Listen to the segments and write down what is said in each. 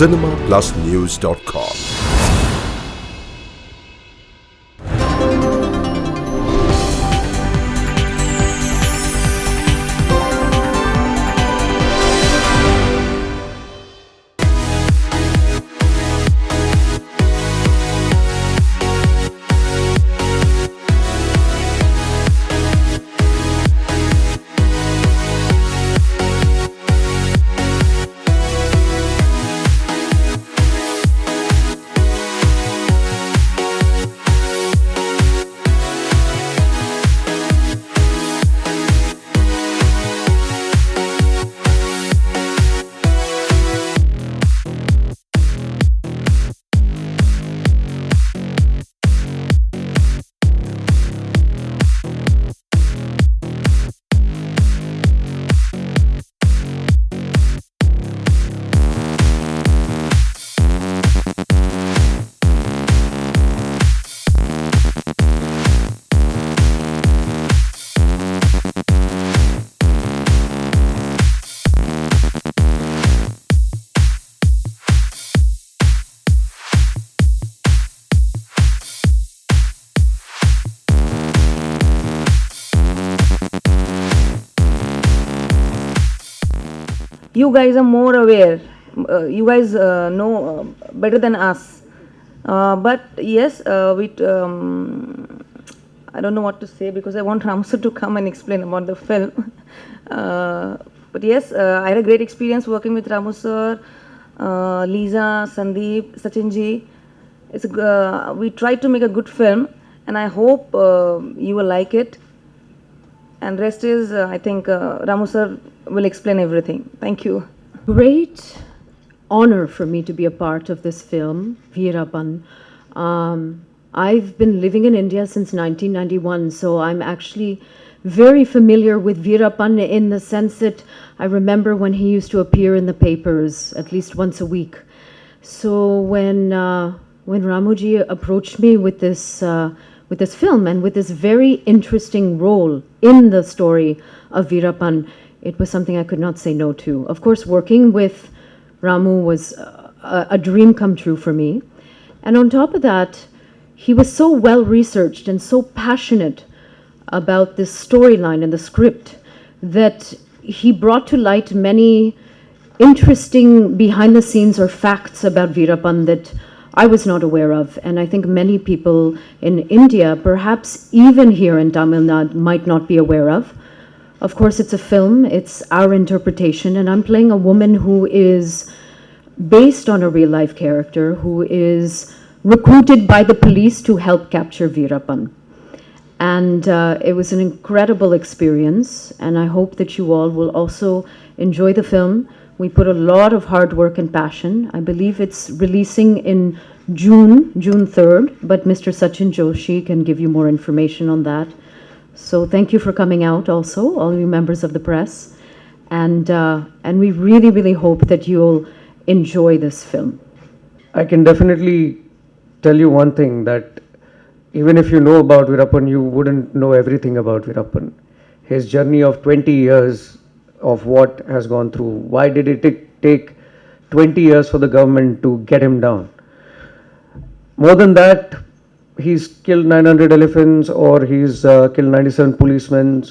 cinemaplusnews.com. You guys are more aware. You guys know better than us. But yes, I don't know what to say because I want Ramsar to come and explain about the film. But yes, I had a great experience working with Ramu sir, Lisa, Sandeep, Sachinji. We tried to make a good film, and I hope you will like it. And rest is, I think, Ramu sir will explain everything. Thank you. Great honor for me to be a part of this film, Veerappan. I've been living in India since 1991, so I'm actually very familiar with Veerappan in the sense that I remember when he used to appear in the papers at least once a week. So when Ramuji approached me with this film and with this very interesting role in the story of Veerappan, it was something I could not say no to. Of course, working with Ramu was a dream come true for me. And on top of that, he was so well researched and so passionate about this storyline and the script that he brought to light many interesting behind the scenes or facts about Veerappan that I was not aware of, and I think many people in India, perhaps even here in Tamil Nadu, might not be aware of. Of course, it's a film, it's our interpretation, and I'm playing a woman who is based on a real-life character, who is recruited by the police to help capture Veerappan. And it was an incredible experience, and I hope that you all will also enjoy the film. We put a lot of hard work and passion. I believe it's releasing in June 3rd, but Mr. Sachin Joshi can give you more information on that. So thank you for coming out also, all you members of the press. And we really, really hope that you'll enjoy this film. I can definitely tell you one thing, that even if you know about Veerappan, you wouldn't know everything about Veerappan. His journey of 20 years of what has gone through. Why did it take 20 years for the government to get him down? More than that, he's killed 900 elephants or he's killed 97 policemen.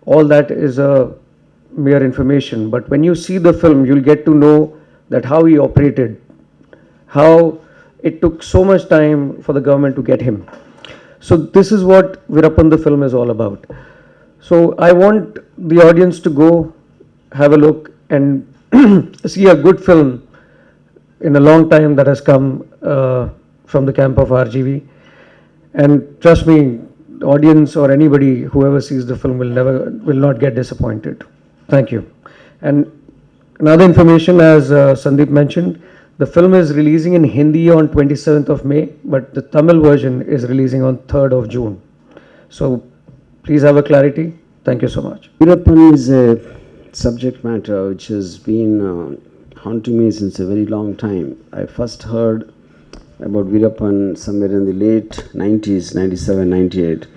All that is a mere information. But when you see the film, you'll get to know that how he operated, how it took so much time for the government to get him. So this is what Veerappan the film is all about. So I want the audience to go have a look and see a good film in a long time that has come from the camp of RGV. And trust me, the audience or anybody, whoever sees the film will not get disappointed. Thank you. And another information, as Sandeep mentioned, the film is releasing in Hindi on 27th of May, but the Tamil version is releasing on 3rd of June. So please have a clarity. Thank you so much. Veerappan is a subject matter which has been haunting me since a very long time. I first heard about Veerappan somewhere in the late 90s, 97, 98,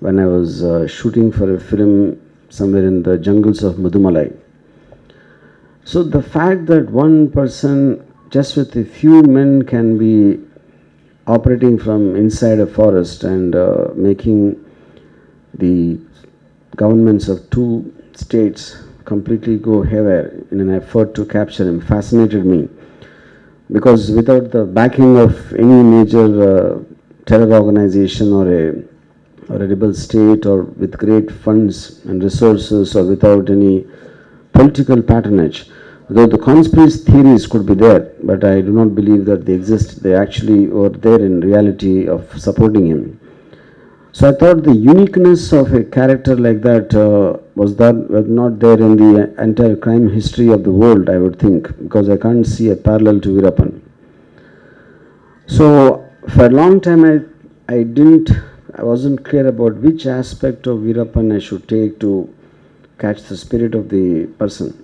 when I was shooting for a film somewhere in the jungles of Mudumalai. So the fact that one person just with a few men can be operating from inside a forest and making the governments of two states completely go haywire in an effort to capture him fascinated me, because without the backing of any major terror organization or a rebel state, or with great funds and resources, or without any political patronage, though the conspiracy theories could be there, but I do not believe that they exist. They actually were there in reality of supporting him. So I thought the uniqueness of a character like that was not there in the entire crime history of the world, I would think, because I can't see a parallel to Veerappan. So for a long time I wasn't clear about which aspect of Veerappan I should take to catch the spirit of the person.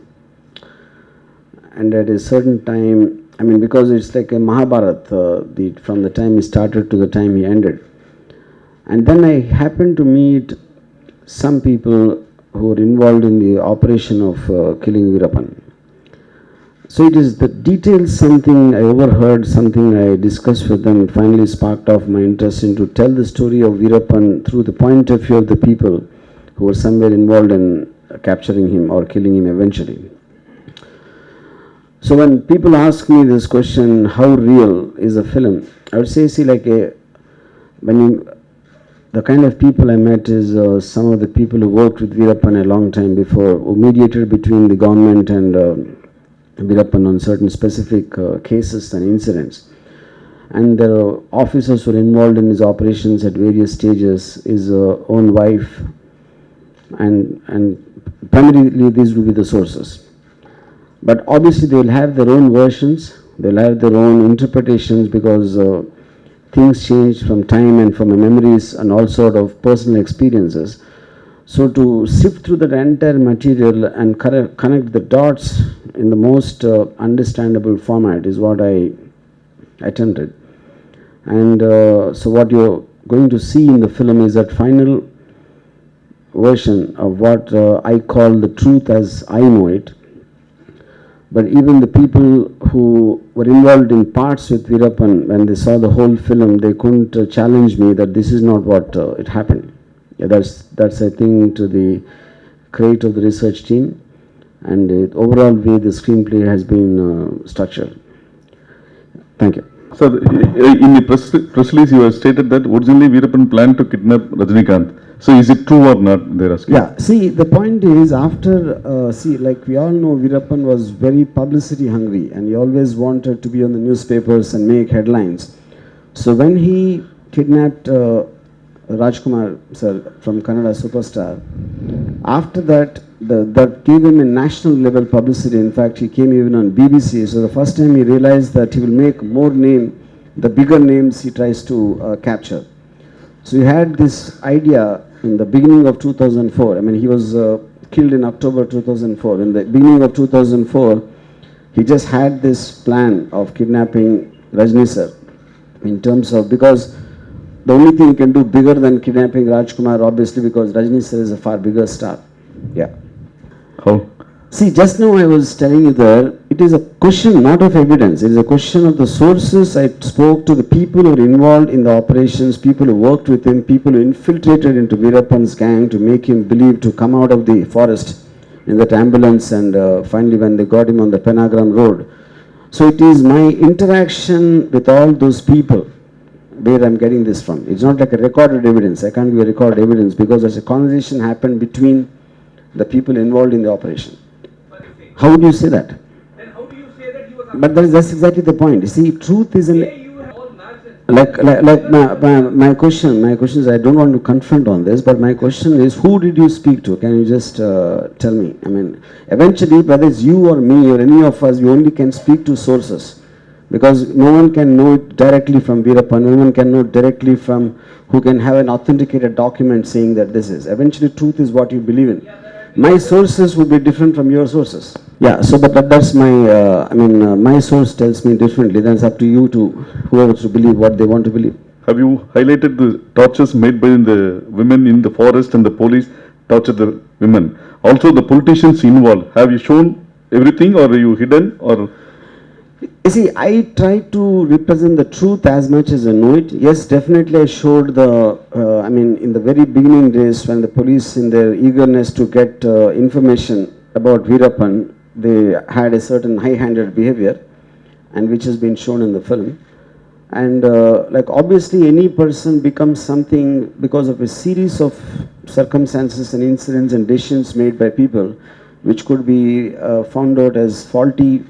And at a certain time, I mean, because it's like a Mahabharata, from the time he started to the time he ended. And then I happened to meet some people who were involved in the operation of killing Veerappan. So it is the details, something I overheard, something I discussed with them, finally sparked off my interest into tell the story of Veerappan through the point of view of the people who were somewhere involved in capturing him or killing him eventually. So when people ask me this question, how real is a film, I would say, see, like the kind of people I met is some of the people who worked with Veerappan a long time before, who mediated between the government and Veerappan on certain specific cases and incidents. And there are officers who are involved in his operations at various stages, his own wife, and primarily these will be the sources. But obviously they will have their own versions, they will have their own interpretations, because things change from time and from memories and all sort of personal experiences. So to sift through that entire material and connect the dots in the most understandable format is what I attempted. And so what you're going to see in the film is that final version of what I call the truth as I know it. But even the people who were involved in parts with Veerappan, when they saw the whole film, they couldn't challenge me that this is not what it happened. Yeah, that's I think to the credit of the research team and the overall way the screenplay has been structured. Thank you. So, in the press release, you have stated that originally Veerappan planned to kidnap Rajinikanth. So, is it true or not? They're asking. Yeah, see, the point is, after, like we all know, Veerappan was very publicity hungry and he always wanted to be on the newspapers and make headlines. So, when he kidnapped Rajkumar sir from Kannada Superstar, after that, that gave him a national level publicity. In fact, he came even on BBC. So the first time he realized that he will make more name, the bigger names he tries to capture. So he had this idea in the beginning of 2004. I mean, he was killed in October 2004. In the beginning of 2004, he just had this plan of kidnapping Rajni sir, in terms of, because the only thing you can do bigger than kidnapping Rajkumar, obviously, because Rajni sir is a far bigger star. Yeah. How? See, just now I was telling you that it is a question not of evidence. It is a question of the sources. I spoke to the people who were involved in the operations, people who worked with him, people who infiltrated into Veerappan's gang to make him believe to come out of the forest in that ambulance, and finally when they got him on the Penagram road. So it is my interaction with all those people where I'm getting this from. It's not like a recorded evidence. I can't give a recorded evidence because there's a conversation happened between the people involved in the operation. How would you say that? Then how do you say that he was? But that's exactly the point. You see, truth is in my question is, I don't want to confront on this, but my question is, who did you speak to? Can you just tell me? I mean, eventually, whether it's you or me or any of us, we only can speak to sources, because no one can know it directly from Veerappan, no one can know directly from who can have an authenticated document saying that this is. Eventually, truth is what you believe in. My sources would be different from your sources. Yeah, so but that's my, my source tells me differently. Then it's up to you to, whoever to believe what they want to believe. Have you highlighted the tortures made by the women in the forest and the police torture the women? Also the politicians involved. Have you shown everything, or are you hidden, or? You see, I try to represent the truth as much as I know it. Yes, definitely I showed in the very beginning days when the police in their eagerness to get information about Veerappan, they had a certain high-handed behavior, and which has been shown in the film. And like obviously any person becomes something because of a series of circumstances and incidents and decisions made by people, which could be found out as faulty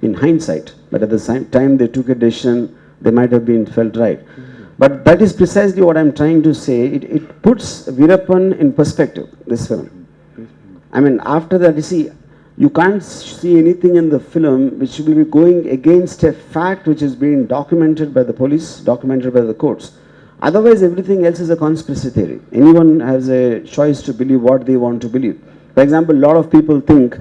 in hindsight, but at the same time they took a decision, they might have been felt right. But that is precisely what I'm trying to say. It puts Veerappan in perspective, this film. I mean, after that, you see, you can't see anything in the film which will be going against a fact which is being documented by the police, documented by the courts. Otherwise, everything else is a conspiracy theory. Anyone has a choice to believe what they want to believe. For example, a lot of people think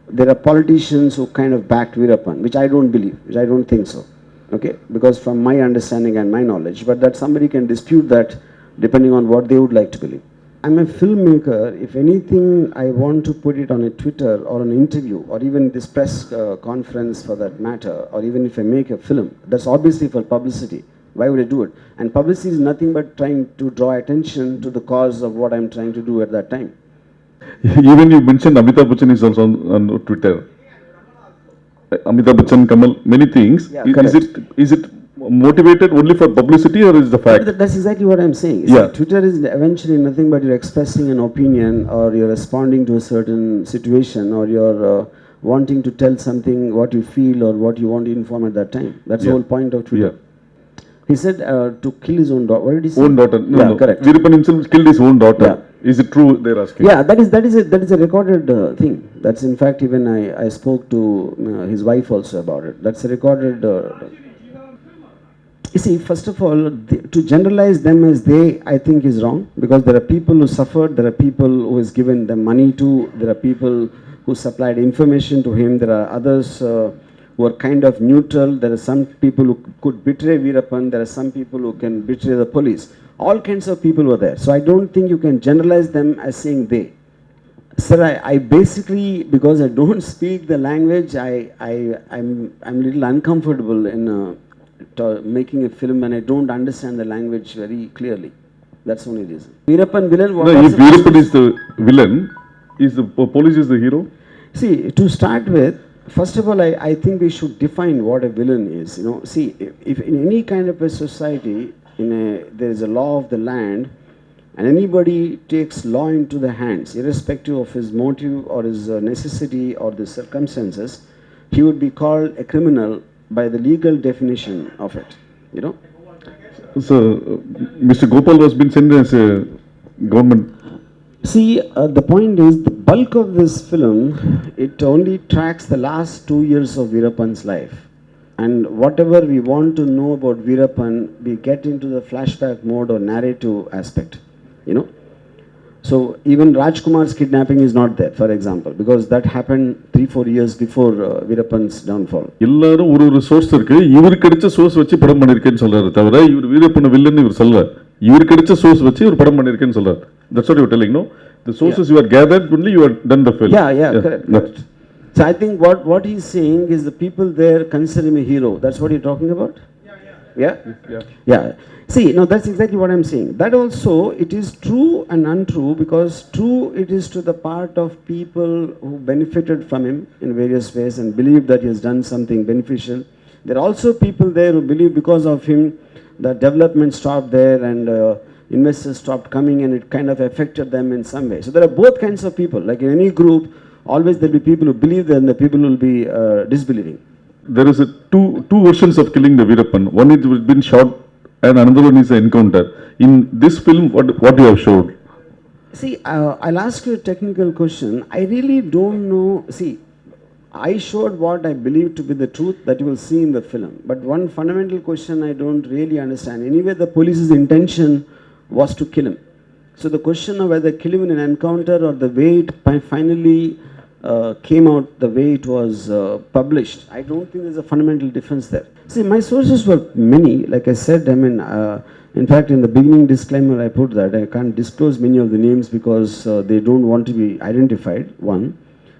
there are politicians who kind of backed Veerappan, which I don't believe, which I don't think so. Okay, because from my understanding and my knowledge, but that somebody can dispute that depending on what they would like to believe. I'm a filmmaker. If anything, I want to put it on a Twitter or an interview or even this press conference for that matter, or even if I make a film, that's obviously for publicity. Why would I do it? And publicity is nothing but trying to draw attention to the cause of what I'm trying to do at that time. Even you mentioned Amitabh Bachchan is also on Twitter. Amitabh Bachchan, Kamal, many things. Yeah, Is it motivated only for publicity or is the fact? That's exactly what I'm saying. Yeah. See, Twitter is eventually nothing but you're expressing an opinion, or you're responding to a certain situation, or you're wanting to tell something what you feel or what you want to inform at that time. That's the whole point of Twitter. Yeah. He said to kill his own daughter. What did he say? Own daughter. No. Correct. Veerappan himself killed his own daughter. Is it true? They're asking. Yeah, that is a recorded thing. That's in fact even I spoke to his wife also about it. That's a recorded. You see, first of all, to generalize them as they, I think is wrong, because there are people who suffered, there are people who has given them money to, there are people who supplied information to him, there are others who are kind of neutral, there are some people who could betray Veerappan, there are some people who can betray the police. All kinds of people were there. So I don't think you can generalize them as saying they. Sir, I basically, because I don't speak the language, I'm a little uncomfortable in making a film, and I don't understand the language very clearly. That's the only reason. Veerappan villain. No, if Veerappan is the villain, is the police is the hero? See, to start with, first of all, I think we should define what a villain is. You know, see, if in any kind of a society, there is a law of the land, and anybody takes law into the hands, irrespective of his motive or his necessity or the circumstances, he would be called a criminal by the legal definition of it, you know. So, Mr. Gopal has been sent as a government. See, the point is, the bulk of this film, it only tracks the last 2 years of Veerappan's life. And whatever we want to know about Veerappan, we get into the flashback mode or narrative aspect, you know. So even Rajkumar's kidnapping is not there, for example, because that happened 3-4 years before Veerappan's downfall. எல்லாரும் ஒரு source இருக்கு. இவருக்கு கிடைச்ச source வச்சு படம் பண்ணிருக்கேன்னு சொல்றாரு தவிர இவர் வீரப்பன வில்லன் இவர் சொல்லல. இவருக்கு கிடைச்ச சோர்ஸ் வச்சு ஒரு படம் பண்ணிருக்கேன்னு சொல்றாரு. That's what you are telling, no? The sources you are gathered, only you are done the film. Yeah, correct. So I think what he's saying is the people there consider him a hero. That's what you're talking about? Yeah. See, no, that's exactly what I'm saying. That also, it is true and untrue, because true it is to the part of people who benefited from him in various ways and believe that he has done something beneficial. There are also people there who believe because of him the development stopped there and investors stopped coming, and it kind of affected them in some way. So there are both kinds of people. Like in any group, always there will be people who believe and the people who will be disbelieving. There is two versions of killing the Veerappan. One it has been shot and another one is an encounter. In this film, what you have showed? See, I'll ask you a technical question. I really don't know. See, I showed what I believe to be the truth that you will see in the film. But one fundamental question I don't really understand. Anyway, the police's intention was to kill him. So the question of whether kill him in an encounter or the way it finally came out the way it was published, I don't think there's a fundamental difference there. See, my sources were many. Like I said, I mean, in fact, in the beginning disclaimer, I put that I can't disclose many of the names because they don't want to be identified, one.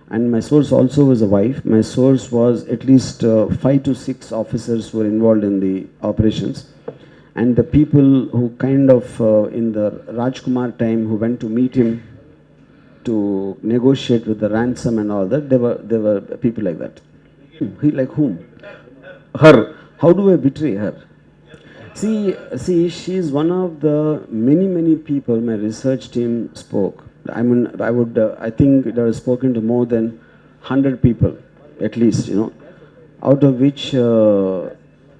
And my source also was a wife. My source was at least 5 to 6 officers who were involved in the operations. And the people who kind of, in the Rajkumar time, who went to meet him to negotiate with the ransom and all that, there were people like that. He like whom? Her. How do I betray her? See, she is one of the many people my research team spoke. I mean, I think it has spoken to more than 100 people, at least, out of which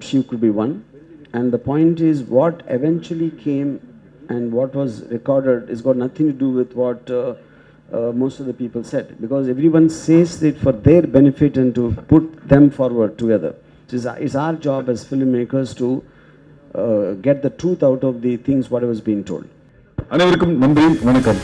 she could be one. And the point is, what eventually came and what was recorded has got nothing to do with what most of the people said, because everyone says it for their benefit and to put them forward together. So it's our job as filmmakers to get the truth out of the things what was being told. அனைவருக்கும் நன்றி, வணக்கம்.